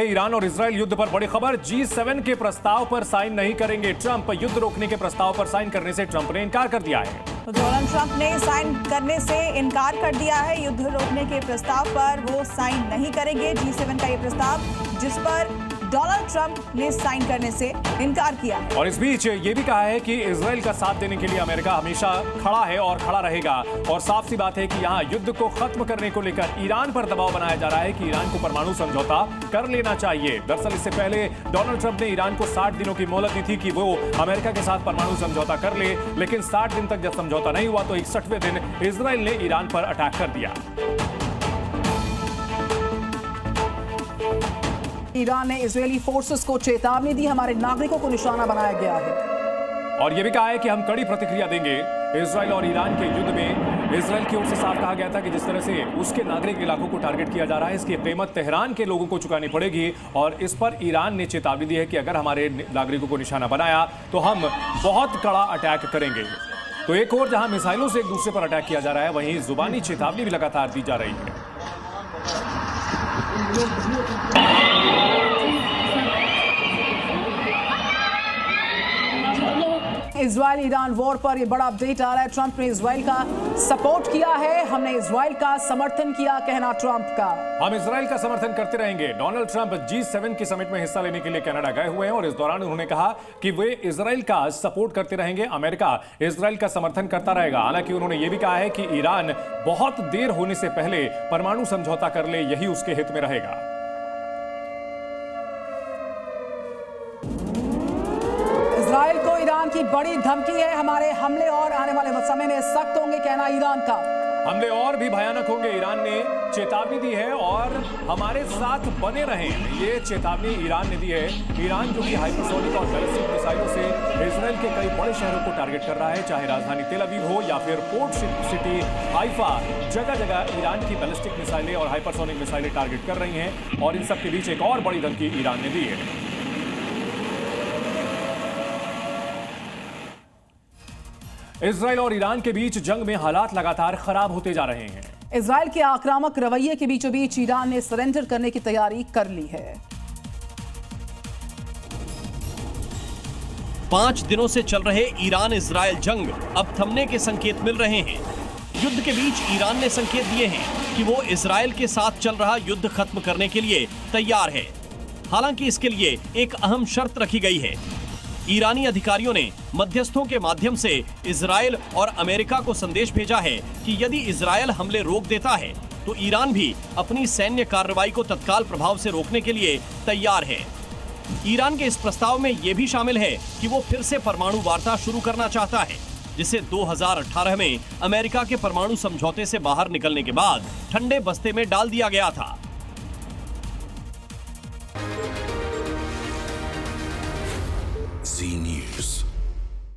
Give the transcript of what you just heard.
Iran और Israel युद्ध पर बड़ी खबर। G7 के प्रस्ताव पर साइन नहीं करेंगे ट्रंप। युद्ध रोकने के प्रस्ताव पर साइन करने से ट्रंप ने इनकार कर दिया है। तो डोनाल्ड ट्रंप ने साइन करने से इनकार कर दिया है। युद्ध रोकने के प्रस्ताव पर वो साइन नहीं करेंगे। G7 का ये प्रस्ताव जिस पर डोनाल्ड ट्रंप ने साइन करने से इनकार किया। और इस बीच ये भी कहा है कि इजराइल का साथ देने के लिए अमेरिका हमेशा खड़ा है और खड़ा रहेगा। और साफ सी बात है कि यहाँ युद्ध को खत्म करने को लेकर ईरान पर दबाव बनाया जा रहा है कि ईरान को परमाणु समझौता कर लेना चाहिए। दरअसल इससे पहले डोनाल्ड ट्रंप ने ईरान को 60 दिनों की मोहलत दी थी कि वो अमेरिका के साथ परमाणु समझौता कर ले, लेकिन 60 दिन तक जब समझौता नहीं हुआ तो 61वें दिन इजराइल ने ईरान पर अटैक कर दिया। ईरान ने इजरायली फोर्सेस को चेतावनी दी, हमारे नागरिकों को निशाना बनाया गया है। और यह भी कहा है कि हम कड़ी प्रतिक्रिया देंगे। इजराइल और ईरान के युद्ध में इजराइल की ओर से साफ कहा गया था कि जिस तरह से उसके नागरिक इलाकों को टारगेट किया जा रहा है, इसकी कीमत तेहरान के लोगों को चुकानी पड़ेगी। और इस पर ईरान ने चेतावनी दी है कि अगर हमारे नागरिकों को निशाना बनाया तो हम बहुत कड़ा अटैक करेंगे। तो एक और जहां मिसाइलों से एक दूसरे पर अटैक किया जा रहा है, वहीं जुबानी चेतावनी भी लगातार दी जा रही है। इजराइल ईरान वॉर पर यह बड़ा अपडेट आ रहा है। ट्रंप ने इजराइल का सपोर्ट किया है, हमने इजराइल का समर्थन किया, कहना ट्रंप का। हम इजराइल का समर्थन करते रहेंगे। डोनाल्ड ट्रंप G7 की समिट में हिस्सा लेने के लिए कनाडा गए हुए हैं और इस दौरान उन्होंने कहा कि वे इजराइल का सपोर्ट करते रहेंगे, अमेरिका इजराइल का समर्थन करता रहेगा। हालांकि उन्होंने यह भी कहा है कि ईरान बहुत देर होने से पहले परमाणु समझौता कर ले, यही उसके हित में रहेगा। इजराइल को ईरान की बड़ी धमकी है, हमारे हमले और आने वाले समय में सख्त होंगे, कहना ईरान का। हमले और भी भयानक होंगे, ईरान ने चेतावनी दी है और हमारे साथ बने रहें, ये चेतावनी ईरान ने दी है। ईरान जो कि हाइपरसोनिक और बैलिस्टिक मिसाइलों से इजराइल के कई बड़े शहरों को टारगेट कर रहा है, चाहे राजधानी तेल अवीव हो या फिर पोर्ट सिटी हाइफा, जगह जगह ईरान की बैलिस्टिक मिसाइलें और हाइपरसोनिक मिसाइलें टारगेट कर रही हैं। और इन सब के बीच एक और बड़ी धमकी ईरान ने दी है। इजराइल और ईरान के बीच जंग में हालात लगातार खराब होते जा रहे हैं। इजराइल के आक्रामक रवैये के बीचों बीच ईरान ने सरेंडर करने की तैयारी कर ली है। 5 दिनों से चल रहे ईरान इजराइल जंग अब थमने के संकेत मिल रहे हैं। युद्ध के बीच ईरान ने संकेत दिए हैं कि वो इजराइल के साथ चल रहा युद्ध खत्म करने के लिए तैयार है। हालांकि इसके लिए एक अहम शर्त रखी गई है। ईरानी अधिकारियों ने मध्यस्थों के माध्यम से इजराइल और अमेरिका को संदेश भेजा है कि यदि इजराइल हमले रोक देता है तो ईरान भी अपनी सैन्य कार्रवाई को तत्काल प्रभाव से रोकने के लिए तैयार है। ईरान के इस प्रस्ताव में यह भी शामिल है कि वो फिर से परमाणु वार्ता शुरू करना चाहता है, जिसे 2018 में अमेरिका के परमाणु समझौते से बाहर निकलने के बाद ठंडे बस्ते में डाल दिया गया था। Z News.